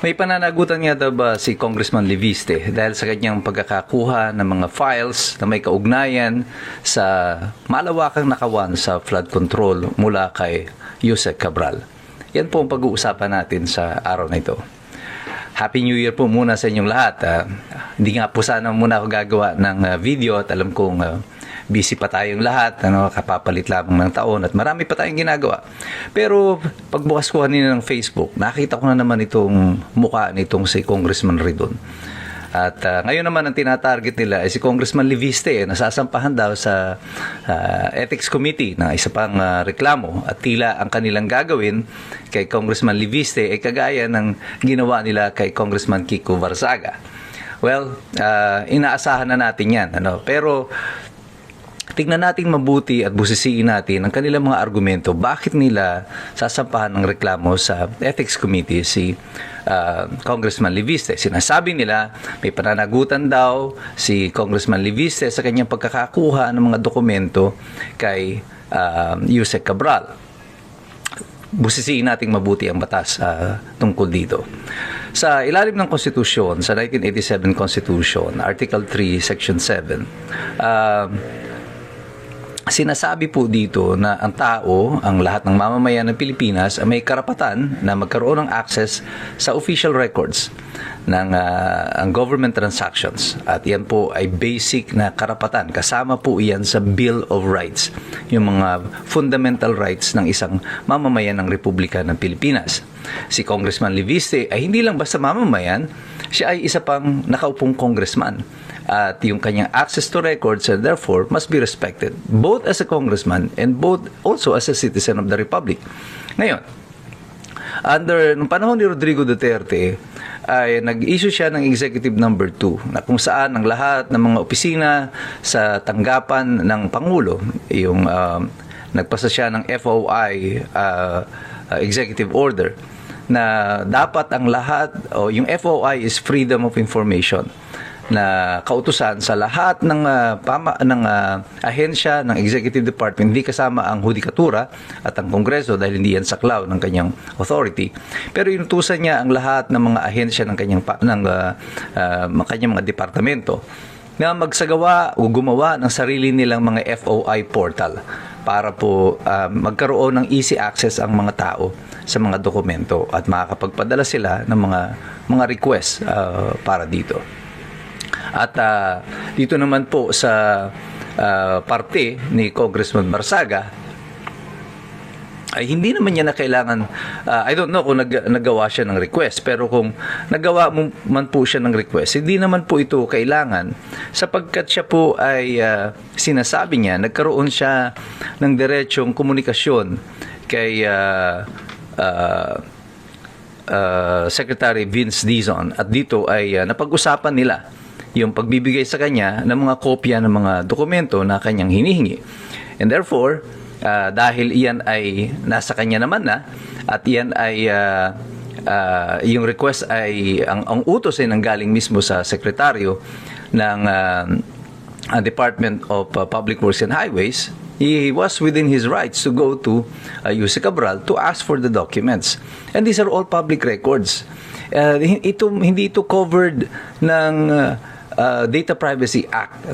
May pananagutan nga daw ba si Congressman Leviste dahil sa kanyang pagkakakuha ng mga files na may kaugnayan sa malawakang nakawan sa flood control mula kay Yusek Cabral. Yan po ang pag-uusapan natin sa araw na ito. Happy New Year po muna sa inyong lahat. Hindi nga po sana muna ako gagawa ng video at alam kong busy pa tayong lahat, kapapalit lamang ng taon at marami pa tayong ginagawa. Pero pagbukas ko kanina ng Facebook, nakita ko na naman itong mukha nitong si Congressman Ridon. At ngayon naman ang tinatarget nila ay si Congressman Leviste, nasasampahan daw sa Ethics Committee na isa pang reklamo at tila ang kanilang gagawin kay Congressman Leviste ay kagaya ng ginawa nila kay Congressman Kiko Barzaga. Well, inaasahan na natin yan. Pero tingnan natin mabuti at busisiin natin ang kanilang mga argumento. Bakit nila sasampahan ng reklamo sa Ethics Committee si Congressman Leviste? Sinasabi nila may pananagutan daw si Congressman Leviste sa kanyang pagkakakuha ng mga dokumento kay Yusek Cabral. Busisiin natin mabuti ang batas tungkol dito. Sa ilalim ng Konstitusyon, sa 1987 Constitution, Article 3, Section 7, sinasabi po dito na ang tao, ang lahat ng mamamayan ng Pilipinas ay may karapatan na magkaroon ng access sa official records ng ang government transactions. At yan po ay basic na karapatan. Kasama po yan sa Bill of Rights, yung mga fundamental rights ng isang mamamayan ng Republika ng Pilipinas. Si Congressman Leviste ay hindi lang basta mamamayan, siya ay isa pang nakaupong congressman. At yung kanyang access to records therefore must be respected both as a congressman and both also as a citizen of the Republic. Ngayon, nung panahon ni Rodrigo Duterte ay nag-issue siya ng Executive Number 2 na kung saan ang lahat ng mga opisina sa tanggapan ng Pangulo, yung nagpasa siya ng FOI Executive Order na dapat ang lahat yung FOI is Freedom of Information na kautusan sa lahat ng ahensya ng Executive Department, hindi kasama ang Hudikatura at ang Kongreso dahil hindi yan saklaw ng kanyang authority. Pero inutusan niya ang lahat ng mga ahensya ng kanyang mga departamento na magsagawa o gumawa ng sarili nilang mga FOI portal para po magkaroon ng easy access ang mga tao sa mga dokumento at makakapagpadala sila ng mga request para dito. At dito naman po sa parte ni Congressman Barzaga ay hindi naman niya na kailangan, I don't know kung nagawa siya ng request, pero kung nagawa man po siya ng request, hindi naman po ito kailangan sapagkat siya po ay sinasabi niya, nagkaroon siya ng diretsong komunikasyon kay Secretary Vince Dizon at dito ay napag-usapan nila yung pagbibigay sa kanya ng mga kopya ng mga dokumento na kanyang hinihingi. And therefore, dahil iyan ay nasa kanya naman na at iyan ay yung request ay ang utos ay nanggaling mismo sa sekretaryo ng Department of Public Works and Highways, he was within his rights to go to Yusek Cabral to ask for the documents. And these are all public records. Hindi ito covered ng Data Privacy Act,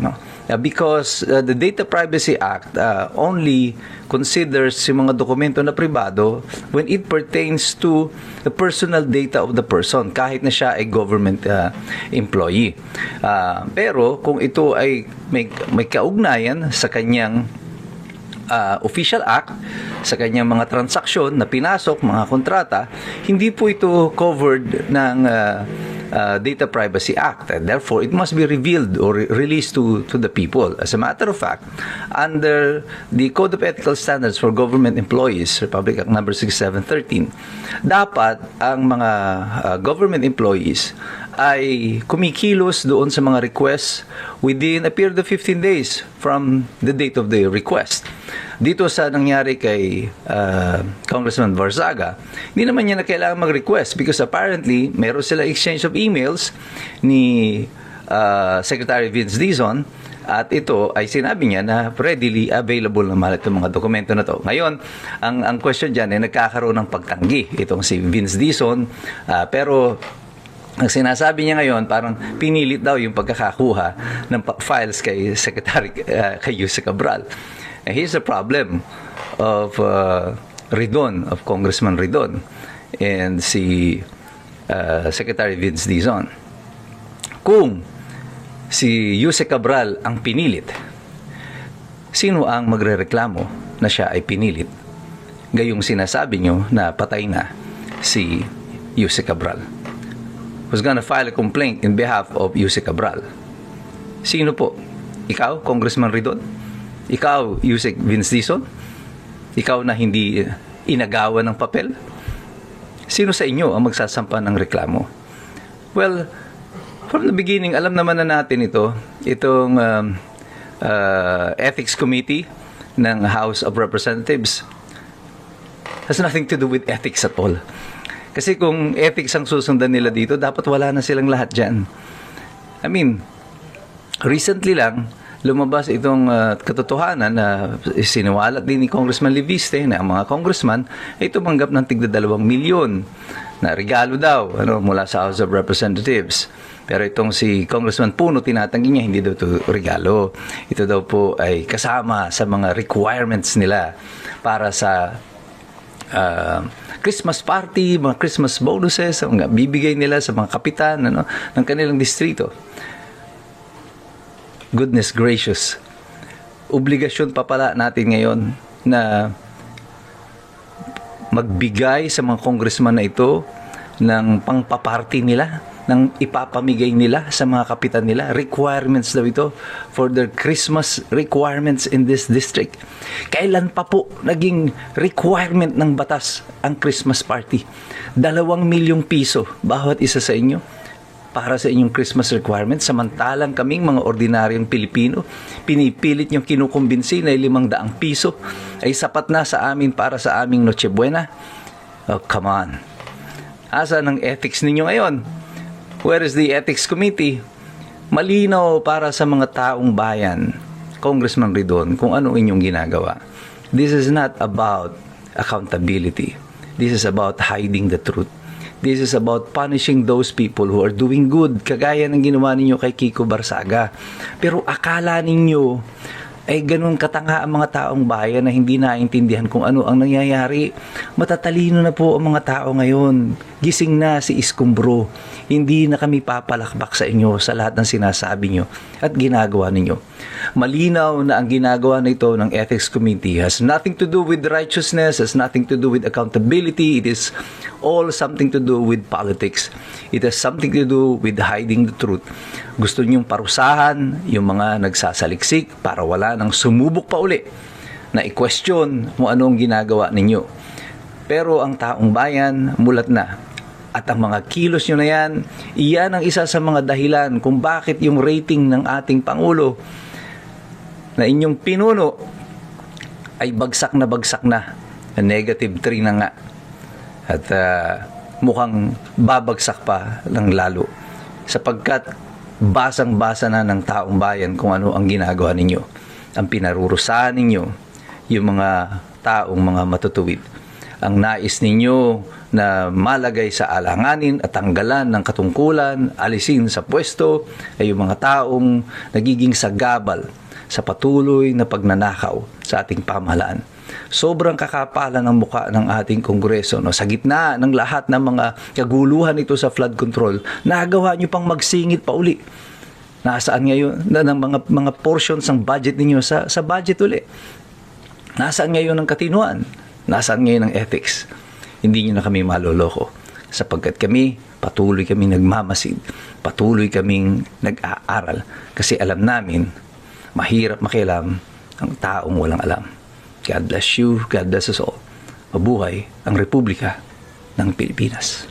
because the Data Privacy Act only considers yung mga dokumento na pribado when it pertains to the personal data of the person, kahit na siya ay government employee. Pero kung ito ay may kaugnayan sa kanyang official act, sa kanyang mga transaksyon na pinasok, mga kontrata, hindi po ito covered ng Data Privacy Act, and therefore it must be revealed or released to the people. As a matter of fact, under the Code of Ethical Standards for Government Employees, Republic Act number 6713, dapat ang mga government employees ay kumikilos doon sa mga requests within a period of 15 days from the date of the request. Dito sa nangyari kay Congressman Barzaga, hindi naman niya na kailangan mag-request because apparently meron sila exchange of emails ni Secretary Vince Dizon At ito ay sinabi niya na readily available naman itong mga dokumento na to. Ngayon, ang question dyan ay nagkakaroon ng pagtanggi itong si Vince Dizon, pero ang sinasabi niya ngayon, parang pinilit daw yung pagkakakuha ng files kay Secretary kay Yusek Cabral. And here's the problem of Ridon, of Congressman Ridon, and si Secretary Vince Dizon. Kung si Yusek Cabral ang pinilit, sino ang magrereklamo na siya ay pinilit? Gayong sinasabi nyo na patay na si Yusek Cabral. Who's gonna file a complaint in behalf of Yusek Cabral? Sino po? Ikaw, Congressman Ridon? Ikaw, Yusek Vince Dizon? Ikaw na hindi inagawan ng papel? Sino sa inyo ang magsasampa ng reklamo? Well, from the beginning, alam naman na natin itong Ethics Committee ng House of Representatives has nothing to do with ethics at all. Kasi kung ethics ang susundan nila dito, dapat wala na silang lahat dyan. I mean, recently lang, lumabas itong katotohanan na siniwalat din ni Congressman Leviste na ang mga congressman ay tumanggap ng tigda 2 milyon na regalo daw mula sa House of Representatives. Pero itong si Congressman Puno, tinatanggi niya, hindi daw ito regalo. Ito daw po ay kasama sa mga requirements nila para sa Christmas party, mga Christmas bonuses, mga bibigay nila sa mga kapitan ng kanilang distrito. Goodness gracious. Obligasyon pa pala natin ngayon na magbigay sa mga congressman na ito ng pangpaparty nila, ng ipapamigay nila sa mga kapitan nila. Requirements daw ito for their Christmas requirements in this district. Kailan pa po naging requirement ng batas ang Christmas party? 2 milyong piso bawat isa sa inyo para sa inyong Christmas requirements, samantalang kaming mga ordinaryong Pilipino, pinipilit niyong kinukumbinsi na 500 piso ay sapat na sa amin para sa aming Noche Buena. Oh, come on. Asa ng ethics ninyo ngayon? Where is the Ethics Committee? Malinaw para sa mga taong bayan, Congressman Ridon, kung ano inyong ginagawa. This is not about accountability. This is about hiding the truth. This is about punishing those people who are doing good, kagaya ng ginawa ninyo kay Kiko Barsaga. Pero akala ninyo ay ganun katanga ang mga taong bayan na hindi naintindihan kung ano ang nangyayari. Matatalino na po ang mga tao ngayon. Gising na si Iskumbro. Hindi na kami papalakbak sa inyo sa lahat ng sinasabi nyo at ginagawa ninyo. Malinaw na ang ginagawa na ito ng Ethics Committee has nothing to do with righteousness, has nothing to do with accountability. It is all something to do with politics. It has something to do with hiding the truth. Gusto nyong parusahan yung mga nagsasaliksik para wala nang sumubok pa uli na i-question kung anong ginagawa ninyo. Pero ang taong bayan, mulat na. At ang mga kilos nyo na yan, iyan ang isa sa mga dahilan kung bakit yung rating ng ating Pangulo na inyong pinuno ay bagsak na. Negative 3 na nga. At mukhang babagsak pa ng lalo. Sapagkat basang-basa na ng taong bayan kung ano ang ginagawa ninyo. Ang pinarurusahan ninyo, yung mga taong mga matutuwid. Ang nais ninyo na malagay sa alanganin at tanggalan ng katungkulan, alisin sa pwesto, ay yung mga taong nagiging sagabal sa patuloy na pagnanakaw sa ating pamahalaan. Sobrang kakapalan ng muka ng ating Kongreso. Sa gitna ng lahat ng mga kaguluhan ito sa flood control, nagawa nyo pang magsingit pa uli. Nasaan ngayon ng mga portions ng budget ninyo sa budget uli? Nasaan ngayon ang katinuan? Nasaan ngayon ang ethics? Hindi nyo na kami maloloko. Sapagkat patuloy kaming nagmamasid. Patuloy kaming nag-aaral. Kasi alam namin, mahirap makialam ang taong walang alam. God bless you. God bless us all. Mabuhay ang Republika ng Pilipinas.